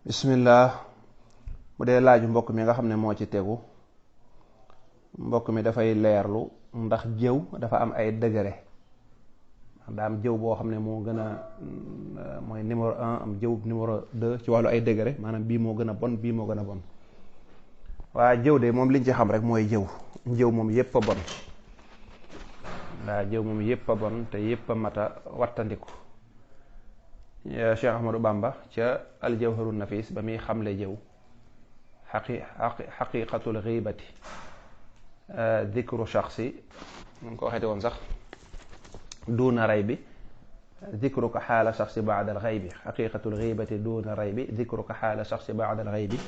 bismillah. bu dee laaju mbokk mi nga xam ne moo ci tegu, mbokk mi dafay leerlu ndax jëw dafa am ay degré. daa am jëw boo xam ne moo gën a mooy numéro 1, am jëw numéro 2 ci wàllu ay degré, maanaam bii moo gën a bon, bii moo gën a bon. waa jëw de moom liñ ci xam rek mooy jëw moom yépp a bon. waa jëw moom yépp a bon te yépp a mat a wattandiku. Cheikh Ahmadou Bamba ca aljawharu nafis ba muy xamle jëw, xaqiqatul xiibati dikru shaxsi mu ko waxeete woon sax duuna ray bi dikruka xaala shaxsi baada al xaybi, xaqiqatul xiibati duuna ray bi dikruka xaala shaxsi baada al xaybi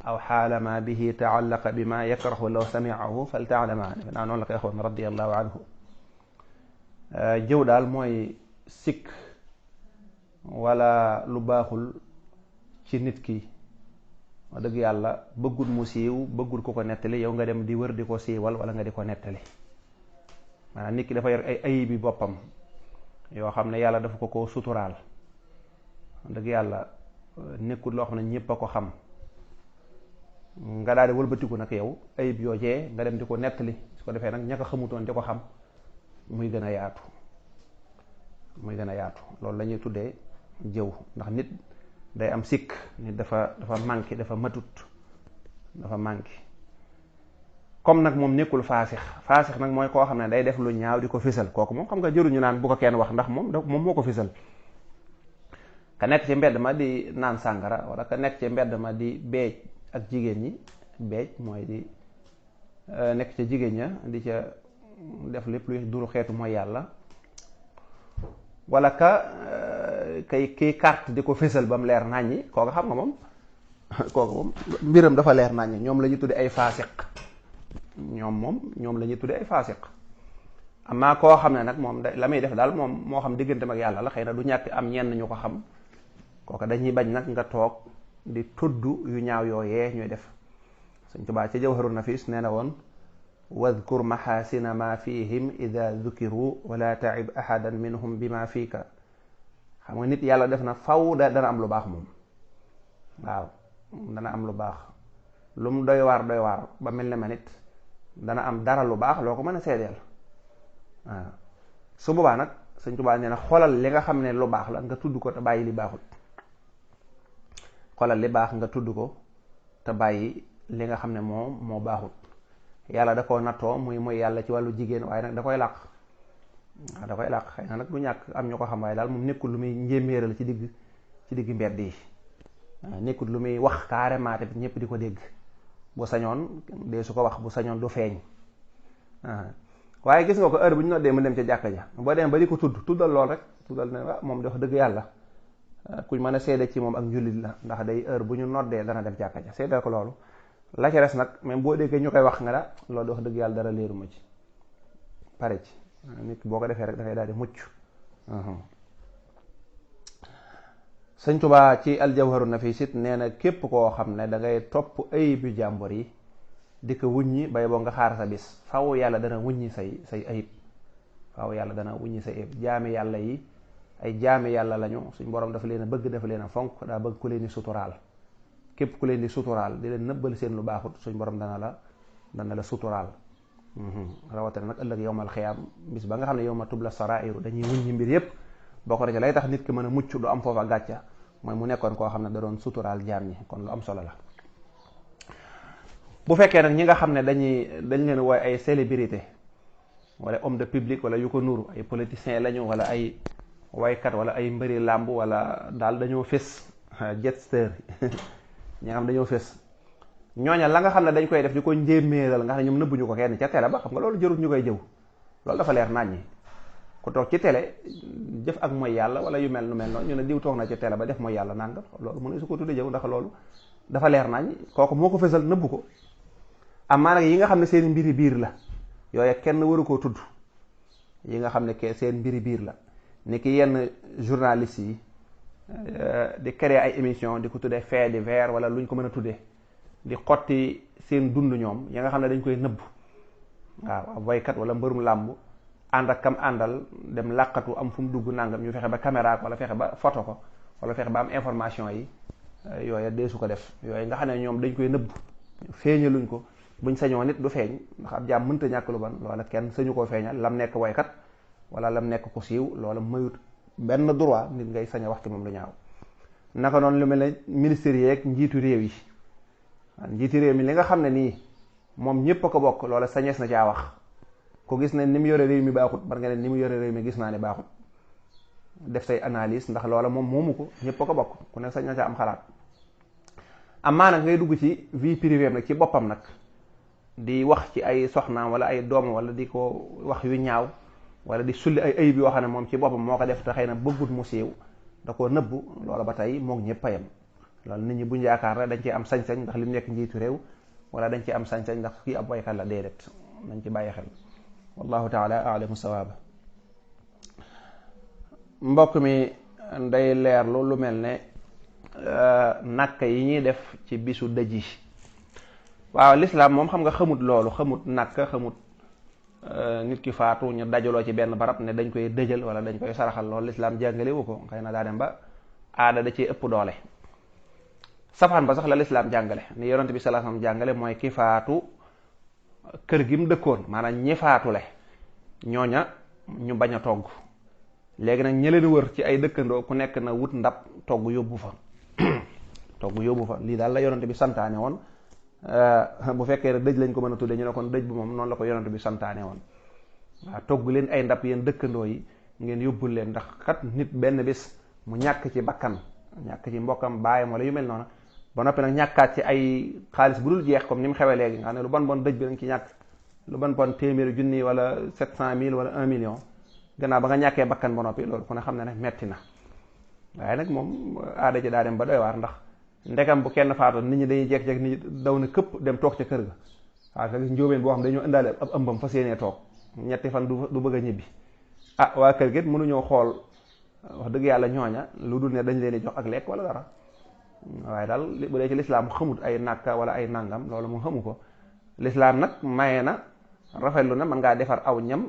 aw xaala ma bihi taallaqa bi ma yakrahu law samiahu fal taalama. defe naa noonu la koy waxoon radiallahu anhu. jëw daal mooy sikk wala lu baaxul ci nit ki, wax dëgg yàlla bëggul mu siiw, bëggul ko ko nettali, yow nga dem di wër di ko siiwal wala nga di ko nettali. maanaam nit ki dafa yor ay ayibi boppam yoo xam ne yàlla dafa ko suturaal. wax dëgg yàlla nekkul loo xam ne ñépp a ko xam, nga daal di wëlbatiku nag yow ayib yoojee nga dem di ko nettali, su ko defee nag ña ko xamutoon di ko xam, muy gën a yaatu. loolu la ñuy tuddee jëw. ndax nit day am sikk, nit dafa manqué, dafa matut, dafa manqué. comme nag moom nekkul faasix nag mooy koo xam ne day def lu ñaaw di ko fisal, kooku moom xam nga jëruñu naan bu ko kenn wax, ndax moom moo ko fisal. ka nekk ci mbedd ma di naan sàngara, wala ka nekk ci mbedd ma di beej ak jigéen ñi, beej mooy di nekk ca jigéen ña di ca def lépp luy duru xeetu mooy yàlla, wala kii carte di ko fésal ba mu leer naññi, kooku xam nga moom mbiram dafa leer naññi. ñoom la ñuy tudde ay faasiq, ñoom la ñuy tudde ay faasiq. amaa koo xam ne nag moom la muy def daal moom moo xam digganteem ak yàlla la, xëy na du ñàkk am ñenn ñu ko xam, kooku dañuy bañ nag nga toog di tudd yu ñaaw yooyee ñuy def. Sëñ Tuubaa ca Jawharu Nafis nee na woon wadkur maxaasina ma fihim ida dukiru wala taib ahadan minhum bi ma fiika. xam nga nit yàlla def na faw dana am lu baax moom. waaw dana am lu baax, lu mu doy waar ba mel ne ma nit dana am dara lu baax loo ko mën a seedeel. waaw su boobaa nag Sëñ Tuubaa nee na xoolal li nga xam ne lu baax la nga tudd ko te bàyyi li baaxut. xoolal li baax nga tudd ko te bàyyi li nga xam ne moo baaxut. yàlla da koo nattoo muy yàlla ci wàllu jigéen, waaye nag da koy làq. waaw da koy làq, xëy na nag du ñàkk am ñu ko xam, waaye daal moom nekkul lu muy njéeméeral ci digg mbedd yi. nekkul lu muy wax carrément te ñëpp di ko dégg. bu sañoon dee su ko wax, bu sañoon du feeñ. waaye gis nga ko heure bu ñu noddee mu dem ca jàkka ja, boo demee ba di ko tuddal lool rek, tuddal ne moom di wax dëgg yàlla kuñ mën a seede ci moom ak njullit la, ndax day heure bu ñu noddee dana dem jàkka ja, seedal ko loolu. la ca res nag même boo déggee ñu koy wax nga da loolu di wax dëgg yàlla dara leeruma ci, pare ci. nit boo ko defee rek da ngay daal di mucc. Sëñ Tuubaa ci aljawharu nafis it nee na képp koo xam ne da ngay topp ayib yu jàmbur yi di ko wuññi, bay boo nga xaar sa bis, faw yàlla dana wuññi say ayib. faw yàlla dana wuññi say ayib. jaami yàlla yi ay jaami yàlla lañu, suñ borom dafa leen a bëgg, dafa leen a fonk, daa bëgg ku leen di suturaal. képp ku leen di suturaal di leen nëbbal seen lu baaxut, suñ borom dana la suturaal. rawatina nag ëllëg yowmal xiyaam, bis ba nga xam ne yowma tubla sarairu, dañuy wuññi mbir yépp. boo ko defee lay tax nit ki mën a mucc du am foofa gàcca, mooy mu nekkoon koo xam ne da doon suturaal jaam ñi, kon lu am solo la. bu fekkee nag ñi nga xam ne dañ leen wooy ay célébrité wala homme de public wala yu ko nuru, ay politiciens lañu wala ay waykat wala ay mbëri làmb wala daal dañoo fés, jetster ñi nga xam dañoo fés, ñooña la nga xam ne dañ koy def di ko njéeméeral, nga xam ne ñoom nëbbuñu ko kenn ca télé ba, xam nga loolu jërut ñu koy jëw. loolu dafa leer naññi. ku toog ci télé jëf ak mooy yàlla wala yu mel noonu ñu ne diw toog na ci télé ba def mooy yàlla nangam, loolu mu ne su ko tuddee jëw, ndax loolu dafa leer naññi. kooku moo ko fésal, nëbbu ko. amaa nag yi nga xam ne seen mbiri biir la, yooye kenn waru koo tudd. yi nga xam ne seen mbiri biir la, ni ki yenn journalistes yi di créer ay émission di ko tuddee fait divers wala lu ñu ko mën a tuddee, di xotti seen dund ñoom, yi nga xam ne dañ koy nëbb. waaw boykat wala mbërum làmb ànd ak kam àndal dem làqatu am fu mu dugg nangam, ñu fexe ba caméra ko wala fexe ba photo ko wala fexe ba am information yi yooya deesu ko def. yooyu nga xam ne ñoom dañ koy nëbb feeñaluñ ko, buñ sañoo nit du feeñ, ndax ab jaam mënta ñàkk lu ban, loola kenn sañu koo feeñal. lam nekk waykat wala lam nekk ku siiw, loola mayut benn droit nit ngay sañ a wax ci moom lu ñaaw. naka noonu lu mel ne ministère yeeg njiitu réew yi, njiitu réew mi li nga xam ne nii moom ñëpp a ko bokk, loola sañees na caa wax. ku gis ne ni mu yore réew mi baaxut, bar nga ne ni mu yore réew mi gis naa ne baaxut, def say analyse, ndax loola moom moomu ko, ñëpp a ko bokk, ku ne sañ na caa am xalaat. amaa nag ngay dugg ci vie privée nag ci boppam nag di wax ci ay soxnaam wala ay doom, wala di ko wax yu ñaaw, wala di sulli ay ayib yoo xam ne moom ci boppam moo ko def te xëy na bëggut mu siiw, da koo nëbbu, loola ba tey moog ñëpp a yem. loolu nit ñi buñ yaakaar ne dañ ci am sañ-sañ ndax li mu nekk njiitu réew, wala dañ ci am sañ-sañ ndax kii ab waykat la, déedéet, nañ ci bàyyi xel. wallahu taala alamu sawaaba. mbokk mi day leerlu lu mel ne nakk yi ñuy def ci bisu dëj yi. waaw lislaam moom xam nga xamut loolu, xamut nakk, xamut nit ki faatu ñu dajaloo ci benn barab ne dañ koy dëjal wala dañ koy saraxal. loolu lislaam jàngale wu ko, xëy na daa dem ba aada da cee ëpp doole. safaan ba sax la lislaam jàngale, ni yonent bi sallallahu alayhi wasallam jàngale mooy ki faatu kër gi mu dëkkoon, maanaam ñi faatule ñooña ñu bañ a togg. léegi nag ñi leen wër ci ay dëkkandoo ku nekk na wut ndab togg yóbbu fa togg yóbbu fa. lii daal la yonent bi santaane woon. bu fekkee ne dëj lañ ko mën a tuddee ñu ne kon dëj bu moom noonu la ko yonent bi santaane woon. waaw togg leen ay ndab yéen dëkkandoo yi ngeen yóbbul leen, ndax kat nit benn bis mu ñàkk ci bakkan, ñàkk ci mbokkam baayam wala yu mel noonu, ba noppi nag ñàkkaat ci ay xaalis bu dul jeex comme ni mu xewee léegi nga xam ne lu bon dëj bi dañ ci ñàkk lu bon téeméeri junni wala 700 000 wala 1 million, gannaaw ba nga ñàkkee bakkan ba noppi, loolu ku ne xam ne nag metti na. waaye nag moom aada ji daa dem ba doy waar, ndax ndegam bu kenn faatu nit ñi dañuy jekk-jekk nit ñi daw na këpp dem toog ca kër ga. waaw nga gis njóobeen boo xam dañoo indaale ab ëmbam fas yéenee toog ñetti fan du bëgg a ñibbi. waa kër gi mënuñoo xool wax dëgg yàlla ñooña lu dul ne dañ leen di jox ak lekk wala dara. waaye daal bu dee ci lislaam xamut ay nàkka wala ay nàngam, loolu mu xamu ko. lislaam nag maye na, rafetlu na, mën ngaa defar aw ñam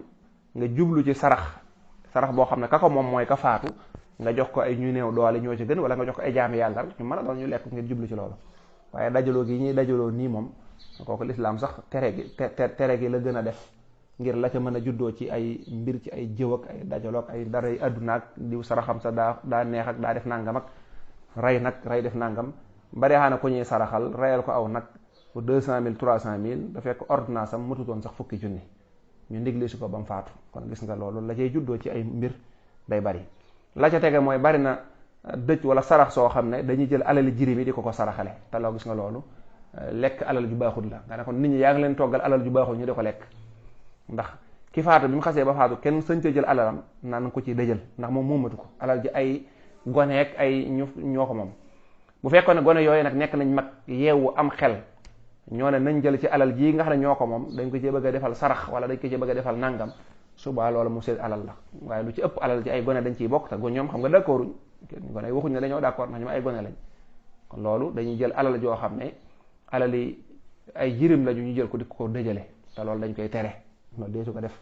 nga jublu ci sarax boo xam ne ka ko moom mooy ka faatu, nga jox ko ay ñu néew doole ñoo ci gën, wala nga jox ko ay jaami yàlla ñu mën a doon ñu lekk ngeen jublu ci loolu. waaye dajaloo gi ñuy dajaloo nii moom kooku lislaam sax tere gi la gën a def, ngir la ca mën a juddoo ci ay mbir, ci ay jëw ak ay dajaloo ak ay dara àdduna ak diw saraxam sa daa neex ak daa def nangam ak rey def nangam. bari xaana ko ñuy saraxal reyal ko aw nag bu 200 000 300 000 da fekk ordonnance am matutoon sax fukki junni, ñu négligé ko ba mu faatu. kon gis nga loolu la cay juddoo ci ay mbir day bari. la ca tege mooy bari na dëj wala sarax soo xam ne dañuy jël alali jirim yi di ko saraxale, te loo gis nga loolu lekk alal ju baaxul la. nga ne kon nit ñi yaa ngi leen toggal alal ju baaxul ñu di ko lekk, ndax ki faatu bi mu xasee ba faatu kenn sañ ca jël alalam naan ko ci dëjal, ndax moom moomatu ko. alal ji ay goneek ay ñoo ko moom. bu fekkoon ne gone yooyu nag nekk nañ mag yeewu am xel, ñoo ne nañ jël ci alal ji nga xam ne ñoo ko moom, dañ ko ci bëgg a defal sarax wala dañ ko ci bëgg a defal nangam, suba loolu mu seen alal la. waaye lu ci ëpp alal ji ay gone dañ ciy bokk, te ñoom xam nga d'accorduñ, gone yi waxuñ ne dañoo d'accord ndax ñoom ay gone lañ. kon loolu dañuy jël alal joo xam ne alal yi ay jirim lañu, ñu jël ko di ko dëjale, te loolu dañ koy tere. loolu deesu ko def,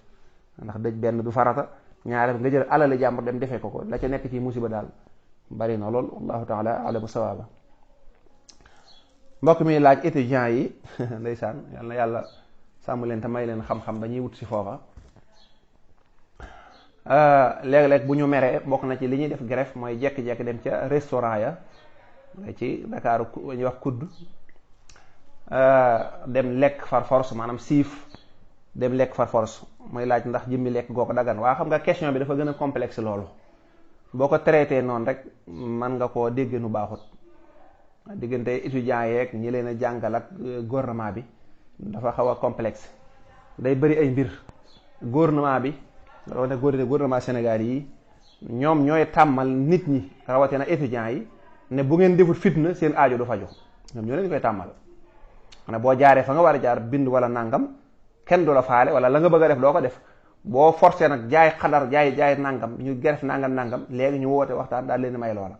ndax dëj benn du farata, ñaareel nga jël alal jàmbur dem defee ko la ca nekk ci musiba daal bari na lool. wallahu taala alamu sawaaba. mbokk mi laaj étudiants yi ndeysaan, yal na yàlla sàmm leen te may leen xam-xam ba ñuy wut si foofa. léeg-léeg bu ñu meree bokk na ci li ñuy def greffe mooy jekki-jekki dem ca restaurant ya ci Dakar ñuy wax kudd, dem lekk far force, maanaam siif dem lekk far force. mooy laaj ndax jëmmi lekk goo ko dagan. waa xam nga question bi dafa gën a complexe loolu, boo ko traité noonu rek mën nga koo dégg nu baaxut. diggante étudiants yeeg ñi leen a jàngal ak gouvernement bi dafa xaw a complexe, day bëri ay mbir. gouvernement bi rawatina gouvernement Sénégal yi ñoom ñooy tàmmal nit ñi rawatina étudiants yi ne bu ngeen defut fitna seen aajo du faju. ñoom ñoo leen koy tàmmal, ne boo jaaree fa nga war a jaar bind wala nangam kenn du la faale, wala la nga bëgg a def doo ko def. boo forcé nag jaay xadar jaay nangam ñu geref nangam léegi ñu woote waxtaan daal leen may loola.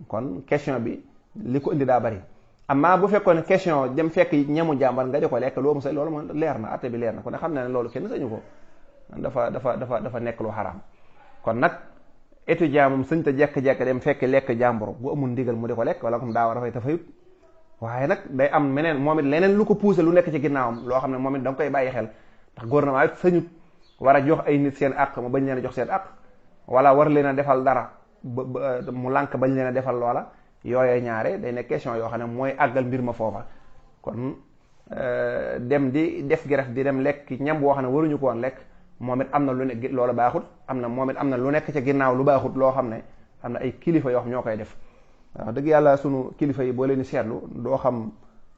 kon question bi li ko indi daa bari. amma bu fekkoon ne question dem fekk ñamu jàmbar nga di ko lekk loolu moom leer na, atte bi leer na, kon ne xam na ne loolu kenn sañu ko, dafa nekk lu xaraam. kon nag étudiant moom sëñ ta jekk-jekk dem fekk lekk jàmbur bu amul ndigal mu di ko lekk wala comme daa war a fay te fayut. waaye nag day am meneen moom it leneen lu ko poussé lu nekk ci ginnaawam loo xam ne moom it da nga koy bàyyi xel ndax gouvernement it sañut war a jox ay nit seen àq mu bañ leen a jox seen àq wala war leen a defal dara mu lànk bañ leen a defal loola yooyee ñaare day nekk question yoo xam ne mooy àggal mbir ma foofa. kon dem di def greffe di dem lekk ñam boo xam ne waruñu ko woon lekk moom it am na lu ne loola baaxut am na moom it am na lu nekk ca ginnaaw lu baaxut loo xam ne am na ay kilifa yoo xam ñoo koy def. waaw dëgg yàlla sunu kilifa yi boo leen di seetlu doo xam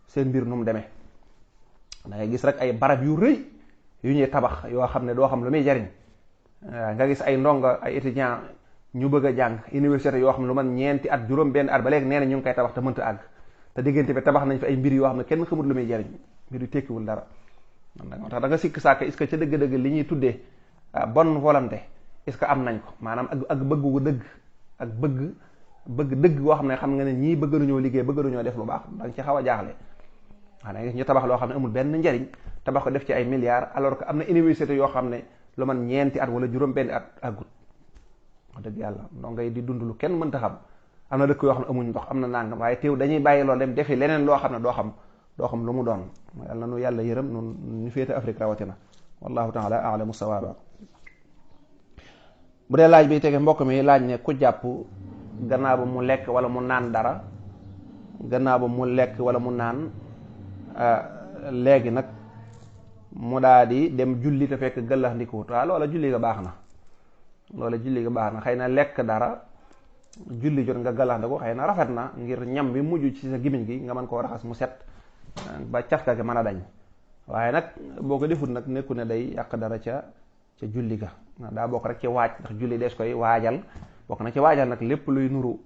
seen mbir nu mu demee da ngay gis rek ay barab yu rëy yu ñuy tabax yoo xam ne doo xam lu muy jariñ nga gis ay ndongo ay étudiant ñu bëgg a jàng université yoo xam ne lu man ñeenti at juróom benn at ba léegi nee na ñu ngi koy tabax te mënta àgg te diggante bi tabax nañ fi ay mbir yoo xam ne kenn xamul lu muy jariñ mbir yu tekkiwul dara moo tax da nga sikk sàkk est-ce que ca dëgg-dëgg li ñuy tuddee bonne volonté est-ce que am nañ ko maanaam ak bëggu dëgg ak bëgg dëgg boo xam ne xam nga ne ñii bëgg nañoo liggéey bëgg nañoo def lu baax danga ci xaw a jaaxle waaw da nga gis ñu tabax loo xam ne amul benn njariñ tabax ko def ci ay milliards alors que am na université yoo xam ne lu man ñeenti at wala juróom benn at àggut wax dëgg yàlla donc ngay di dund lu kenn mënta xam am na dëkk yoo xam ne amuñ ndox am na nangam waaye teew dañuy bàyyi loolu dem defi leneen loo xam ne doo xam lu mu doon yàlla nu yàlla yërëm nun ñu féete Afrique rawatina wallahu taala alamu sawaaba. bu dee laaj bi tege mbokk mi laaj ne ku jàpp gannaaw ba mu lekk wala mu naan dara gannaaw ba mu lekk wala mu naan léegi nag mu daal di dem julli te fekk gëllax ndikuwut waaw loola julli ga baax na xëy na lekk dara julli jot nga gëllax ndiku xëy na rafet na ngir ñam bi mujj ci sa gimiñ gi nga mën koo raxas mu set ba cafka gi mën a dañ waaye nag boo ko defut nag nekku ne day yàq dara ca julli ga daa bokk rek ci waaj ndax julli dees koy waajal bokk na ci waajal nag lépp luy nuru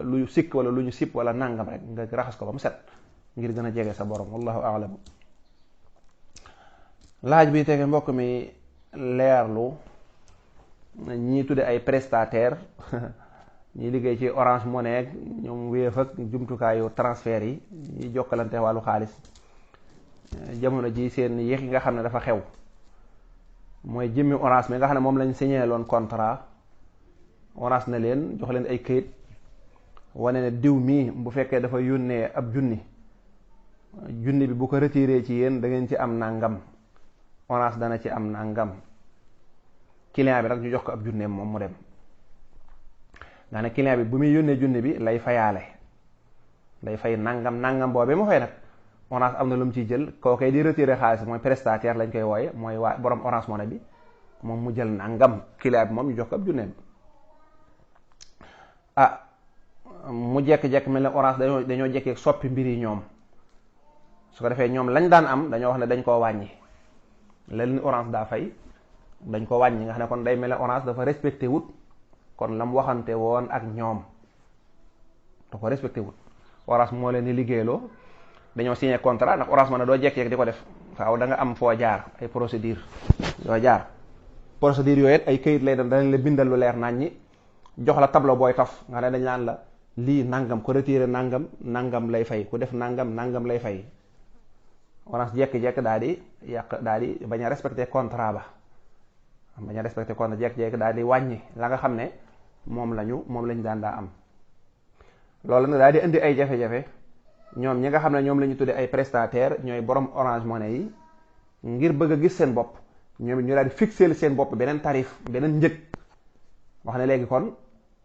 luy sikk wala lu ñu sip wala nangam rek nga raxas ko ba mu set ngir gën a jege sa borom wallahu a'lam. laaj bi tege mbokk mi leerlu ñii tudde ay prestataire ñi liggéey ci Orange Money ñoom Wave ak jumtukaayu transfert yi ñi jokkalante wàllu xaalis jamono ji seen yéex yi nga xam ne dafa xew mooy jëmmi Orange mi nga xam ne moom lañ signé loon contrat Orange na leen jox leen ay këyit wane ne diw mii bu fekkee dafa yónnee ab junni bi bu ko retiré ci yéen da ngeen ci am nangam Orange dana ci am nangam client bi nag ñu jox ko ab junneem moom mu dem nga ne client bi bu muy yónnee junni bi lay fayaale day fay nangam boobee mu fay nag Orange am na lu mu ciy jël kookee di retiré xaalis mooy prestataire lañ koy wooye mooy waa borom Orange Money bi moom mu jël nangam client bi moom ñu jox ko ab junneem mu jekk-jekk mel ne Orange dañoo jekkee soppi mbir yi ñoom su ko defee ñoom lañ daan am dañoo wax ne dañ koo wàññi la leen Orange daa fay dañ ko wàññi nga xam ne kon day mel ne Orange dafa respecté wut kon la mu waxante woon ak ñoom da ko respecté wut Orange moo leen di liggéeyloo dañoo signé contrat ndax Orange Money doo jekk-jekk di ko def faaw da nga am foo jaar ay procédure yoo jaar procédure yooyu ay këyit lay dem danañ la bindal lu leer nañ ñi jox la tableau booy taf nga ne dañ naan la lii nangam ko retiré nangam lay fay ku def nangam lay fay Orange jekk-jekk daal di yàq daal di bañ a respecté contrat ba bañ a respecté contrat jekk-jekk daal di wàññi la nga xam ne moom lañ daan daa am loolu nag daal di indi ay jafe-jafe ñoom ñi nga xam ne ñoom la ñu tuddee ay prestataire ñooy borom Orange Money yi ngir bëgg a gis seen bopp ñoom ñu daal di fixer seen bopp beneen tarif beneen njëg wax ne léegi kon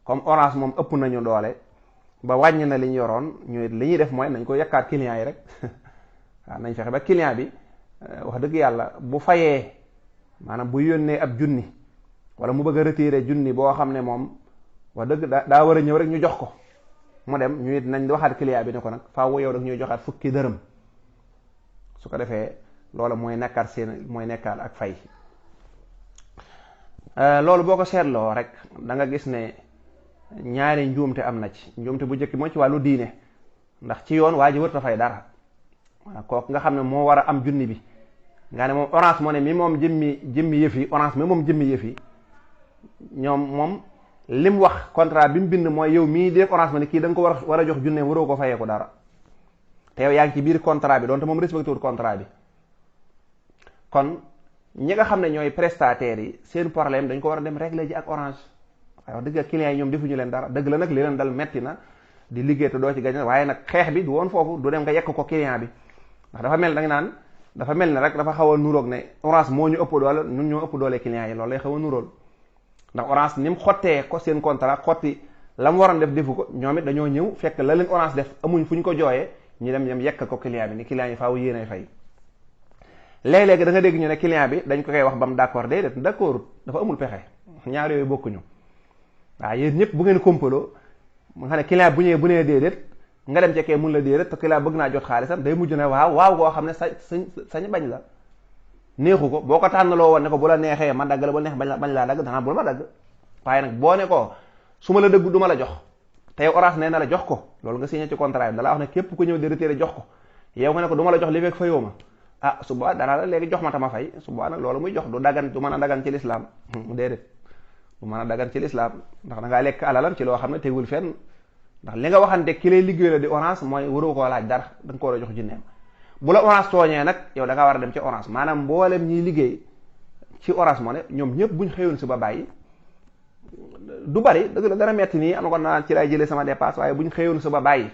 comme Orange moom ëpp nañu doole ba wàññi na li ñu yoroon ñu li ñuy def mooy nañ ko yakkaat client yi rek waaw nañ fexe ba client bi wax dëgg yàlla bu fayee maanaam bu yónnee ab junni wala mu bëgg a retirer junni boo xam ne moom wax dëgg daa war a ñëw rek ñu jox ko mu dem ñu it nañ waxaat client bi ne ko nag faaw yow rek ñuy joxaat fukki dërëm su ko defee loolu mooy nekkaat ak fay loolu boo ko seetloo rek da nga gis ne ñaari njuumte am na ci njuumte bu njëkk mooy ci wàllu diine ndax ci yoon waa ji wër ta fay dara kooku nga xam ne moo war a am junni bi nga ne moom Orange Money mi moom jëmmi yëf yi Orange mi moom jëmmi yëf yi ñoom moom lim wax contrat bi mu bind mooy yow mii di def Orange Money kii da nga ko war a jox junne waroo ko fayee ko dara te yow yaa ngi ci biir contrat bi donte moom respecté wul contrat bi kon ñi nga xam ne ñooy prestataires yi seen problème dañ ko war a dem régler ji ak Orange waaye wax dëgg client yi ñoom defuñu leen dara. dëgg la nag li leen dal metti na di liggéey te doo ci gañ, waaye nag xeex bi du woon foofu, du dem nga yekk ko client bi, ndax dafa mel da nga naan dafa mel ne rek dafa xaw a nuroog ne Orange moo ñu ëpp doole, ñun ñoo ëpp doole client yi, loolu lay xaw a nurool. ndax Orange ni mu xottee ko seen contrat xotti la mu waroon def defu ko, ñoom it dañoo ñëw fekk la leen Orange def amuñ fu ñu ko jooyee, ñu dem ñoom yekk ko client bi ni client yi faaw yéenay fay. léeg-léegi da nga dégg ñu ne client bi dañ ko koy wax ba mu d'accord, déedéet d'accord, dafa amul pexe, ñaar yooyu bokkuñu. waaw yéen ñëpp bu ngeen kompaloo nga xam ne client bu ñëwee bu nee déedéet nga dem cekkee mun la déedéet te client bëgg naa jot xaalisam, day mujj ne waaw goo xam ne sañ bañ la, neexu ko. boo ko tànnaloo woon ne ko bu la neexee ma dagg la, ba neex bañ laa dagg danaa bul ma dagg. waaye nag boo ne ko su ma la dëggu du ma la jox, te yow Orange nee na la jox ko, loolu nga signé ci contrat bi da la wax ne képp ku ñëw di retiré jox ko, yow nga ne ko du ma la jox li fekk fayoo ma, su boobaa dana la léegi jox ma tama fay. su boobaa nag loolu muy jox du dagan, du mën a dagan ci lislaam déedéet du mën a dagan ci lislaam, ndax da ngaa lekk alalam ci loo xam ne tegul fenn. ndax li nga waxante ki lay liggéey la di Orange mooy waroo koo laaj dara, da nga ko war a jox jinneem. bu la Orange tooñee nag yow da ngaa war a dem ci Orange, maanaam mboolem ñiy liggéey ci Orange Money ñoom ñëpp buñ xëyoon si ba bàyyi, du bari dëgg la dana metti nii, am na ko naan ci lay jëlee sama dépasse, waaye buñ xëyoon si ba bàyyi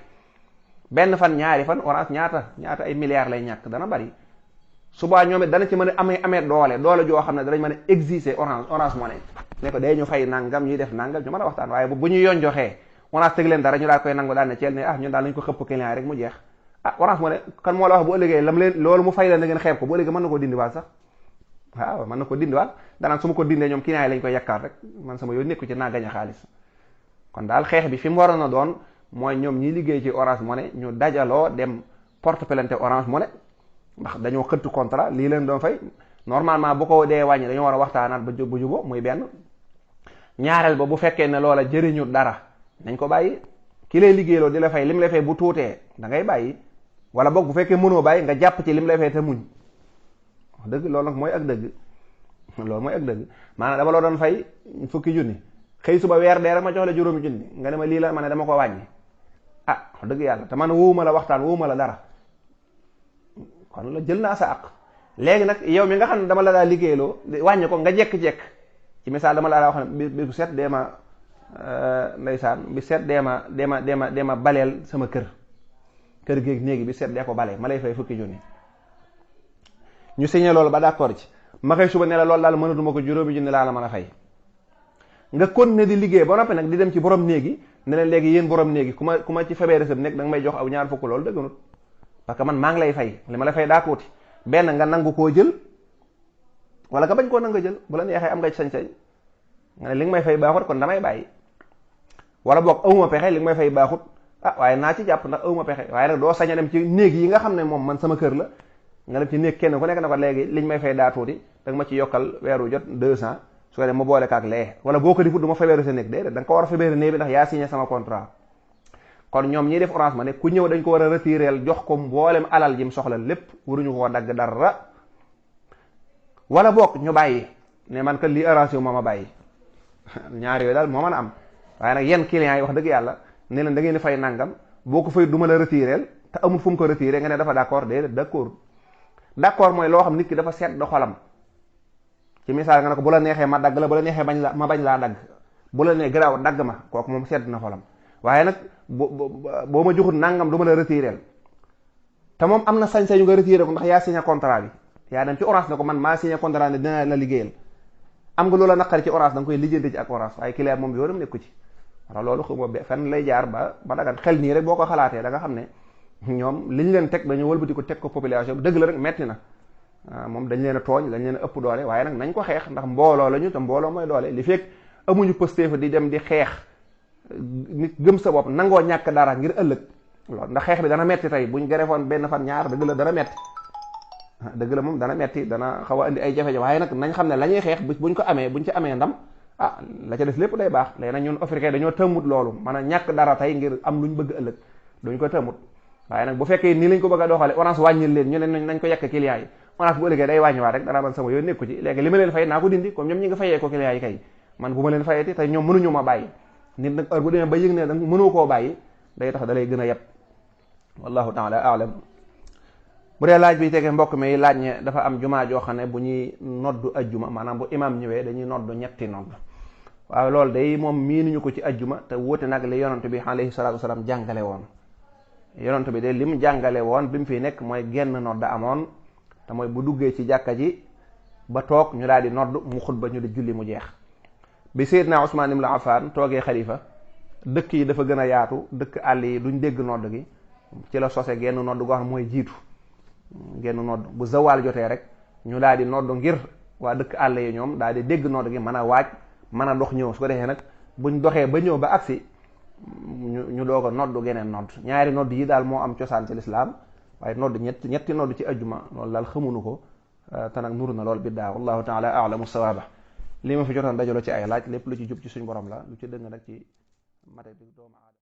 benn fan ñaari fan Orange ñaata ay milliards lay ñàkk, dana bari. suba ñoom it dana ci mën a amee doole joo xam ne danañ mën a exiger Orange Money ne ko day ñu fay nangam ñuy def nangam, ñu mën a waxtaan. waaye bu ñu yoon joxee Orange teg leen dara ñu daal koy nangu daal ne ceel ne ñun daal lañ ko xëpp client rek mu jeex. Orange Money kan moo la wax bu ëllëgee lam leen loolu mu fay leen da ngeen xeeb ko, bu ëllëgee mën na ko dindiwaat sax. waaw mën na ko dindiwaat, danaan su ma ko dindee ñoom client yi lañ koy yakkaat rek, man sama yoon nekku ci naa gañ a xaalis. kon daal xeex bi fi mu waroon a doon mooy ñoom ñi liggéey ci Orange Money ñu dajaloo dem porte plainte Orange Money, ndax dañoo xëtt contrat lii leen doon fay. normalement bu ko dee wàññi dañoo war a waxtaanaat ba juboo muy benn. ñaareel ba bu fekkee ne loola jëriñu dara nañ ko bàyyi. ki lay liggéeyloo di la fay lim lay fay bu tuutee da ngay bàyyi, wala boog bu fekkee mënoo bàyyi nga jàpp ci lim lay fay te muñ. wax dëgg loolu nag mooy ak dëgg, loolu mooy ak dëgg. maanaam dama loo doon fay fukki junni, xëy suba weer dee rek ma jox la juróomi junni nga ne ma lii la ma ne dama ko wàññi. wax dëgg yàlla te man wóowuma la waxtaan wóowuma la dara, kon la jël naa sa àq. léegi nag yow mi nga xam ne dama la daa liggéeyloo wàññi ko nga jekk-jekk, ci misaal dama la daa wax ne bi bu set dee ma ndeysaan bi set dee ma baleel sama kër géeg néegi bi set dee ko balee, ma lay fay fukki junni. ñu signé loolu ba d'accord ci, ma xëy suba ne la loolu daal mënatuma ko, juróomi junni laa la mën a fay. nga continuer di liggéey ba noppi nag di dem ci borom néegi ne leen léegi yéen borom néegi ku ma ci febee reseb nekk da nga may jox aw ñaar fukk, loolu dëgganut. parce que man maa ngi lay fay, li ma la fay daa tuuti, benn nga nangu koo jël wala nga bañ koo nangu jël, bu la neexee am nga ci sañ-sañ nga ne li nga may fay baaxut kon damay bàyyi, wala boog awuma pexe li nga may fay baaxut waaye naa ci jàpp ndax awuma pexe. waaye nag doo sañ a dem ci néeg yi nga xam ne moom man sama kër la, nga dem ci néeg kenn ku nekk na ko léegi liñ may fay daa tuuti da nga ma ci yokkal weeru jot 200 su ko dem ma boole kaak lee, wala boo ko defut du ma febeeru sa néeg, déedéet da nga ko war a febeeru néeg bi ndax yaa signé sama contrat. kon ñoom ñiy def Orange Money ku ñëw dañ ko war a retireel jox ko mboolem alal ji mu soxla lépp, waruñu koo dagg dara. wala boog ñu bàyyi ne man kat lii arrangé wu ma bàyyi. ñaar yooyu daal moo mën a am. waaye nag yenn clients yi wax dëgg yàlla ne leen da ngeen di fay nangam, boo ko fay du ma la retireel te amul fu mu ko retiré nga ne dafa d'accord, déedéet d'accord mooy loo xam nit ki dafa seet da xolam. ci misaal nga ne ko bu la neexee ma dagg la, bu la neexee ma bañ laa dagg, bu la nee garaaw dagg ma, kooku moom seet na xolam. waaye nag boo ma joxut nangam du ma la retireel te moom am na sañ-sañu nga retiré ko ndax yaa signé contrat bi, yaa dem ci Orange ne ko man maa signé contrat ne dina la liggéeyal. am nga loola naqari ci Orange da nga koy lijjanti ci ak Orange, waaye client moom yoonam nekku ci. wala loolu xuma fenn lay jaar ba dagan xel nii rek boo ko xalaatee da nga xam ne ñoom liñ leen teg dañu wëlbati ko teg ko population bi. dëgg la rek metti na, moom dañ leen a tooñ, dañ leen a ëpp doole, waaye nag nañ ko xeex ndax mbooloo lañu te mbooloo mooy doole. li fekk amuñu pëstéef di dem di xeex nit gëm sa bopp nangoo ñàkk dara ngir ëllëg loolu, ndax xeex bi dana metti tey buñ gerefoon benn fan ñaar, dëgg la dana metti, dëgg la moom dana metti, dana xaw a indi ay jafe-jafe, waaye nag nañ xam ne la ñuy xeex buñ ci amee ndam la ca des lépp day baax. léegi nag ñun africain dañoo tëmmut loolu, mën a ñàkk dara tey ngir am luñ bëgg ëllëg, duñ ko tëmmut. waaye nag bu fekkee nii lañ ko bëgg a doxale Orange wàññil leen ñu ne nañ ko yekk client yi, Orange bu ëllëgee day wàññiwaat rek dana man sama yoon nekku ci. léegi li ma leen fay naa ko dindi, comme ñoom ñi nga fayee ko client yi kay, man bu ma leen fayeti te ñoom mënuñu ma bàyyi. nit nag heure bu demee ba yëg ne danga mënoo koo bàyyi day tax da lay gën a yeb. wallahu taala aalam. bu dee laaj bi tege mbokk mi laaj ne dafa am jumaa joo xam ne bu ñuy noddu ajjuma, maanaam bu imam ñëwee dañuy noddu ñetti nodd. waaw loolu day moom miinuñu ko ci ajjuma te wuute nag li yonent bi alayhi salaatu wasalaam jàngale woon. yonent bi de li mu jàngale woon bi mu fiy nekk mooy genn nodd amoon te mooy bu duggee ci jàkka ji ba toog ñu daal di nodd mu xutba ñu di julli mu jeex. bi Seydina Usmaan ibn Affan toogee xalifa dëkk yi dafa gën a yaatu, dëkk àll yi duñ dégg nodd gi, ci la sose genn nodd goo xam mooy jiitu. genn nodd bu zawaal jotee rek ñu daal di nodd ngir waa dëkk àll yi ñoom daal di dégg nodd gi mën a waaj mën a dox ñëw. su ko defee nag buñ doxee ba ñëw ba agsi ñu doog a nodd geneen nodd. ñaari nodd yi daal moo am cosaan ci lislaam, waaye nodd ñetti nodd ci ajjuma loolu daal xamuñu ko, te nag nuru na lool biddaa. wallahu taala a'lamu sawaaba. li ma fi jotoon dajalo ci ay laaj lépp lu ci jub ci suñ borom la, lu ci dëng nag ci mate bi doomu aadama